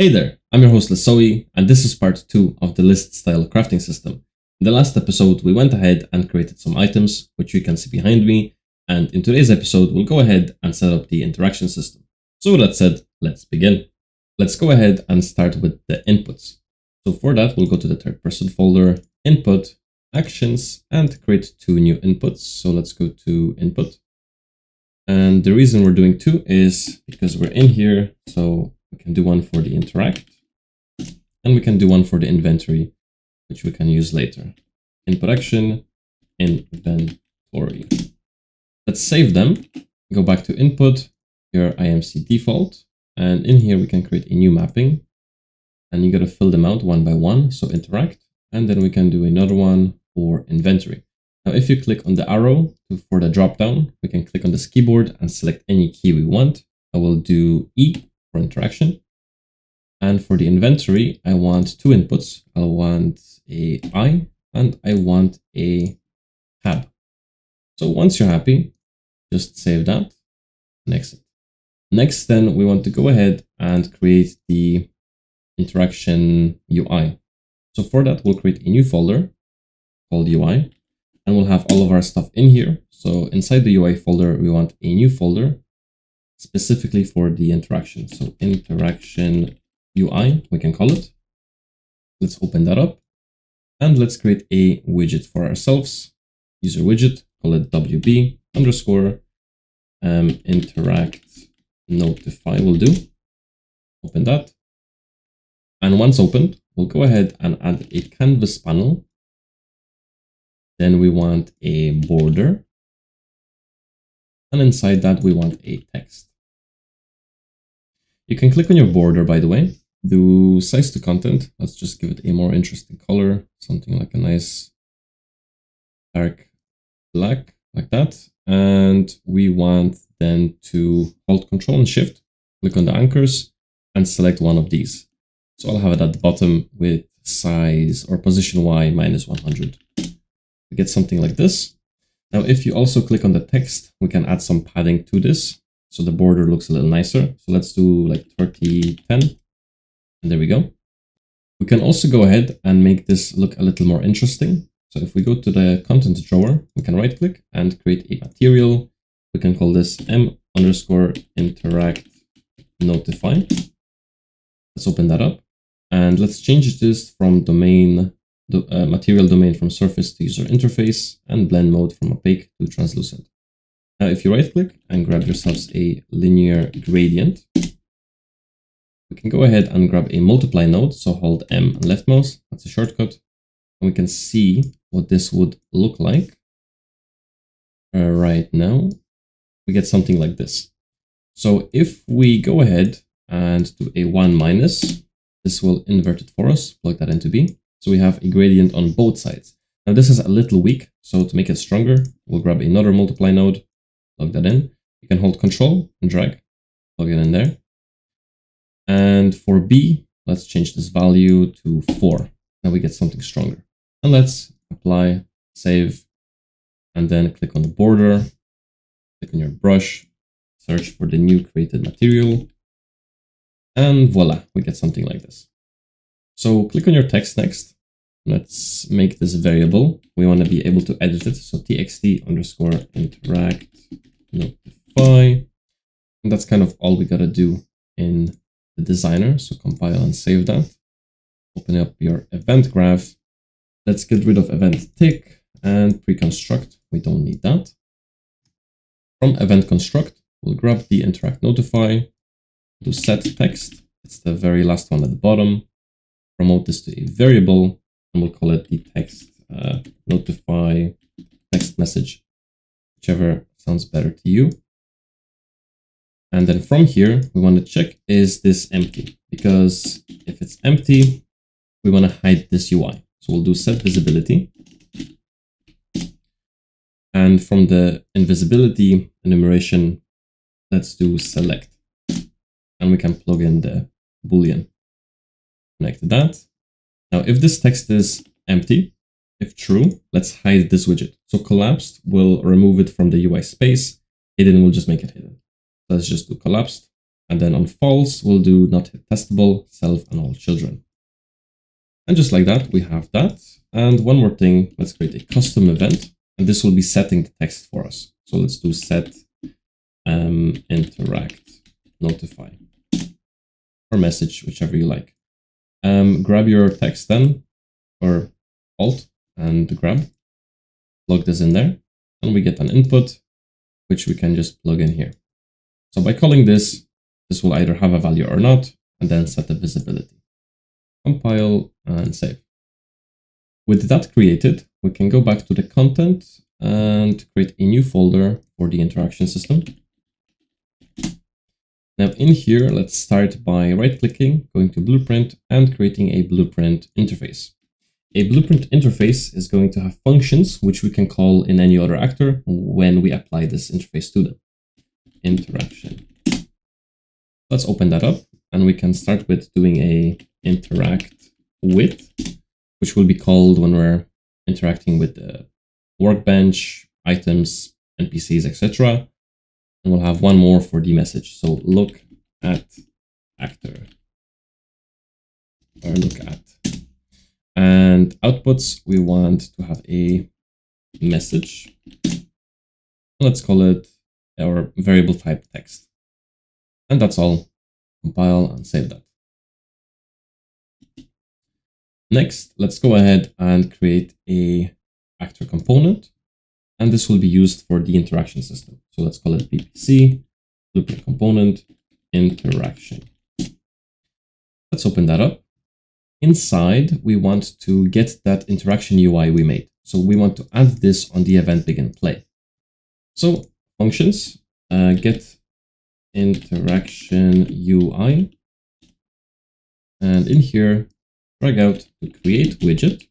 Hey there, I'm your host Lisowi, and this is part 2 of the list style crafting system. In the last episode, we went ahead and created some items, which you can see behind me, and in today's episode, we'll go ahead and set up the interaction system. So with that said, let's begin. Let's go ahead and start with the inputs. So for that, we'll go to the third person folder, input, actions, and create 2 new inputs. So let's go to input. And the reason we're doing 2 is because we're in here, so we can do one for the interact, and we can do one for the inventory, which we can use later. Input action, inventory. Let's save them. Go back to input, your IMC default, and in here we can create a new mapping, and you got to fill them out one by one. So interact, and then we can do another one for inventory. Now, if you click on the arrow for the drop down, we can click on this keyboard and select any key we want. I will do E for interaction. And for the inventory, I want 2 inputs. I want a I and I want a tab. So once you're happy, just save that and exit. Next, then we want to go ahead and create the interaction UI. So for that, we'll create a new folder called UI, and we'll have all of our stuff in here. So inside the UI folder, we want a new folder specifically for the interaction. So interaction UI, we can call it. Let's open that up and let's create a widget for ourselves. User widget, call it WB underscore interact notify will do. Open that. And once opened, we'll go ahead and add a canvas panel. Then we want a border. And inside that, we want a text. You can click on your border, by the way, do size to content. Let's just give it a more interesting color, something like a nice dark black, like that. And we want then to hold Control and Shift, click on the anchors, and select one of these. So I'll have it at the bottom with size or position Y -100. We get something like this. Now, if you also click on the text, we can add some padding to this, so the border looks a little nicer. So let's do like 3010, and there we go. We can also go ahead and make this look a little more interesting. So if we go to the content drawer, we can right click and create a material. We can call this m_interact notify. Let's open that up and let's change this from domain, material domain from surface to user interface, and blend mode from opaque to translucent. Now, if you right click and grab yourselves a linear gradient, we can go ahead and grab a multiply node. So hold M and left mouse, that's a shortcut. And we can see what this would look like. Right now, we get something like this. So if we go ahead and do a 1-, this will invert it for us, plug that into B. So we have a gradient on both sides. Now this is a little weak, so to make it stronger, we'll grab another multiply node, plug that in. You can hold Control and drag, plug it in there. And for B, let's change this value to 4. Now we get something stronger. And let's apply, save, and then click on the border, click on your brush, search for the new created material, and voila, we get something like this. So click on your text next. Let's make this variable. We want to be able to edit it. So txt_interact notify. And that's kind of all we got to do in the designer. So compile and save that. Open up your event graph. Let's get rid of event tick and pre-construct. We don't need that. From event construct, we'll grab the interact notify, do set text. It's the very last one at the bottom. Promote this to a variable, and we'll call it the text notify text message, whichever sounds better to you. And then from here, we want to check, is this empty? Because if it's empty, we want to hide this UI. So we'll do set visibility. And from the invisibility enumeration, let's do select. And we can plug in the Boolean. Connect to that. Now, if this text is empty, if true, let's hide this widget. So collapsed will remove it from the UI space. Hidden will just make it hidden. Let's just do collapsed And then on false, we'll do not hit testable, self, and all children. And just like that, we have that. And one more thing, let's create a custom event. And this will be setting the text for us. So let's do set interact notify or message, whichever you like. Grab your text then, or alt and grab, plug this in there, and we get an input, which we can just plug in here. So by calling this, this will either have a value or not, and then set the visibility. Compile and save. With that created, we can go back to the content and create a new folder for the interaction system. Now in here, let's start by right-clicking, going to Blueprint, and creating a Blueprint interface. A Blueprint interface is going to have functions which we can call in any other actor when we apply this interface to them. Interaction. Let's open that up, and we can start with doing a interact with, which will be called when we're interacting with the workbench, items, NPCs, etc. And we'll have one more for the message. So look at actor, or look at. And outputs, we want to have a message. Let's call it our variable type text. And that's all. Compile and save that. Next, let's go ahead and create a actor component. And this will be used for the interaction system. So let's call it BPC, Blueprint Component, Interaction. Let's open that up. Inside, we want to get that interaction UI we made. So we want to add this on the event begin play. So functions, get interaction UI. And in here, drag out to create widget.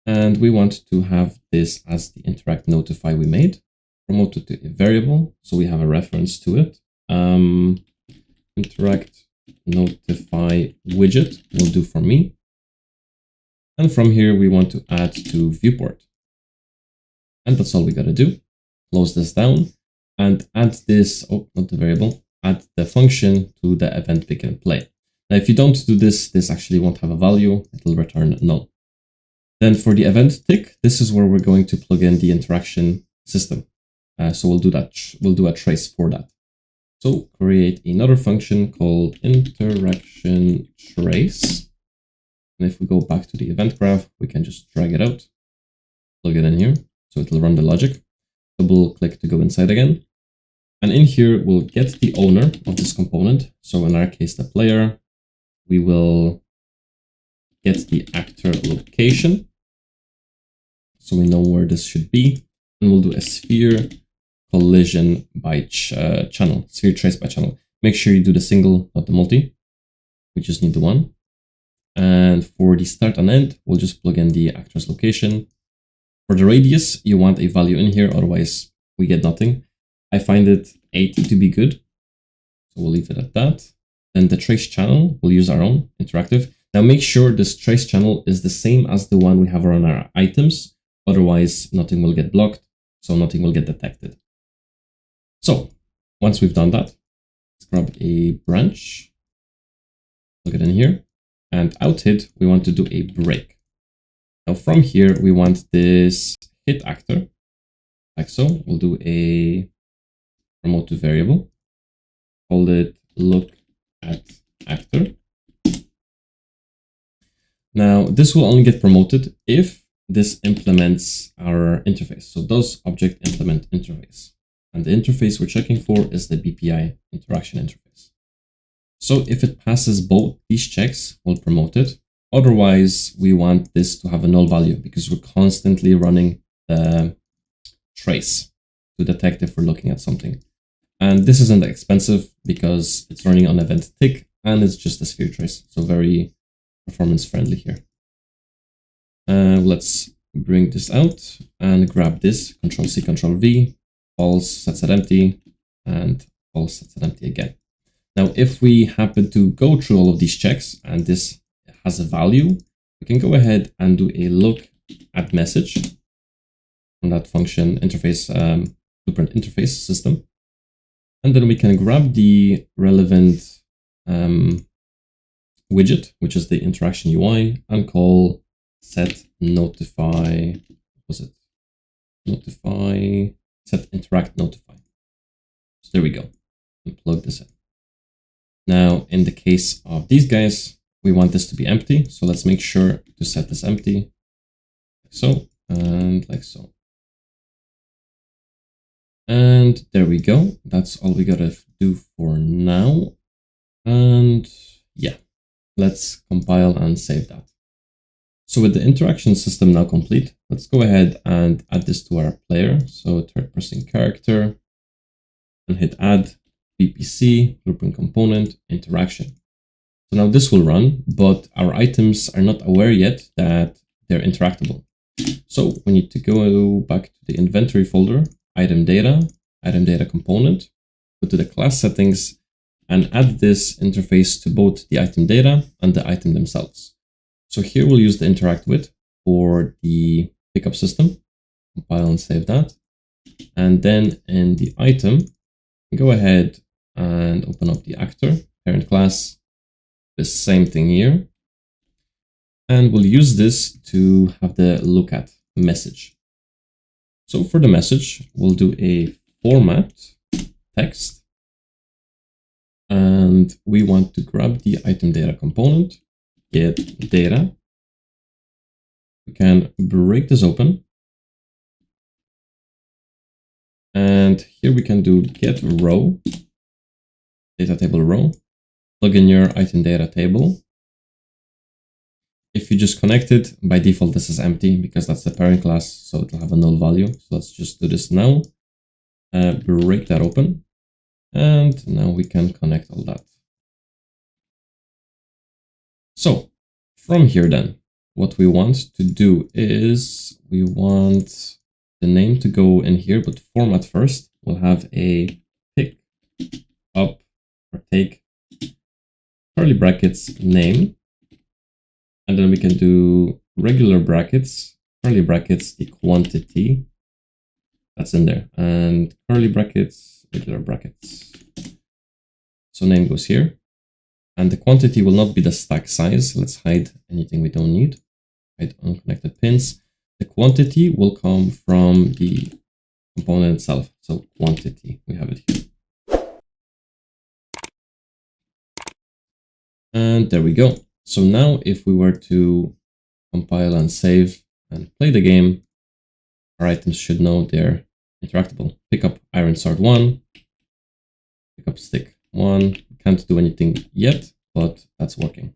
And we want to have this as the interact notify we made, promoted to a variable. So we have a reference to it. Interact notify widget will do for me. And from here, we want to add to viewport. And that's all we got to do. Close this down and add this, not the variable, add the function to the event begin play. Now, if you don't do this, this actually won't have a value. It will return null. Then for the event tick, this is where we're going to plug in the interaction system. So we'll do that. We'll do a trace for that. So create another function called interaction trace. And if we go back to the event graph, we can just drag it out, plug it in here. So it'll run the logic. Double click to go inside again. And in here, we'll get the owner of this component. So in our case, the player, we will get the actor location. So we know where this should be. And we'll do a sphere collision by channel, sphere trace by channel. Make sure you do the single, not the multi. We just need the one. And for the start and end, we'll just plug in the actor's location. For the radius, you want a value in here, otherwise we get nothing. I find it 80 to be good, so we'll leave it at that. Then the trace channel, we'll use our own interactive. Now make sure this trace channel is the same as the one we have around our items, otherwise nothing will get blocked, so nothing will get detected. So once we've done that, let's grab a branch, plug it in here, and out hit, we want to do a break. Now from here, we want this hit actor, like so. We'll do a promote to variable, call it look at actor. Now this will only get promoted if this implements our interface. So does object implement interface. And the interface we're checking for is the BPI interaction interface. So if it passes both these checks, we'll promote it. Otherwise, we want this to have a null value because we're constantly running the trace to detect if we're looking at something. And this isn't expensive because it's running on event tick and it's just a sphere trace. So very performance friendly here. Let's bring this out and grab this, Control C, Control V, false sets it empty, and false sets it empty again. Now, if we happen to go through all of these checks and this has a value, we can go ahead and do a look at message on that function interface, blueprint interface system. And then we can grab the relevant widget, which is the interaction UI, and call set notify, set interact notify. So there we go, and plug this in. Now, in the case of these guys, we want this to be empty. So let's make sure to set this empty, like so, and like so. And there we go. That's all we gotta do for now. And yeah, let's compile and save that. So with the interaction system now complete, let's go ahead and add this to our player. So third person character, and hit add VPC, blueprint component, interaction. So now this will run, but our items are not aware yet that they're interactable. So we need to go back to the inventory folder, item data component, go to the class settings, and add this interface to both the item data and the item themselves. So here we'll use the interact with for the pickup system, compile and save that. And then in the item, go ahead and open up the actor, parent class, the same thing here. And we'll use this to have the look at message. So for the message, we'll do a format text. And we want to grab the item data component, get data. We can break this open. And here we can do get row, data table row, plug in your item data table. If you just connect it, by default, this is empty because that's the parent class, so it'll have a null value. So let's just do this now. Break that open. And now we can connect all that. So from here then, what we want to do is we want the name to go in here, but format first. We'll have a pick up or take curly brackets name. And then we can do regular brackets, curly brackets, the quantity that's in there, and curly brackets, regular brackets. So name goes here. And the quantity will not be the stack size. Let's hide anything we don't need. Hide unconnected pins. The quantity will come from the component itself. So quantity, we have it here. And there we go. So now if we were to compile and save and play the game, our items should know they're interactable. Pick up iron sword 1, pick up stick 1. Can't do anything yet, but that's working.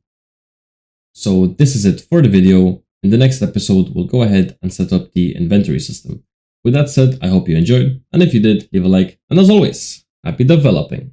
So this is it for the video. In the next episode, we'll go ahead and set up the inventory system. With that said, I hope you enjoyed, and if you did, leave a like, and as always, happy developing!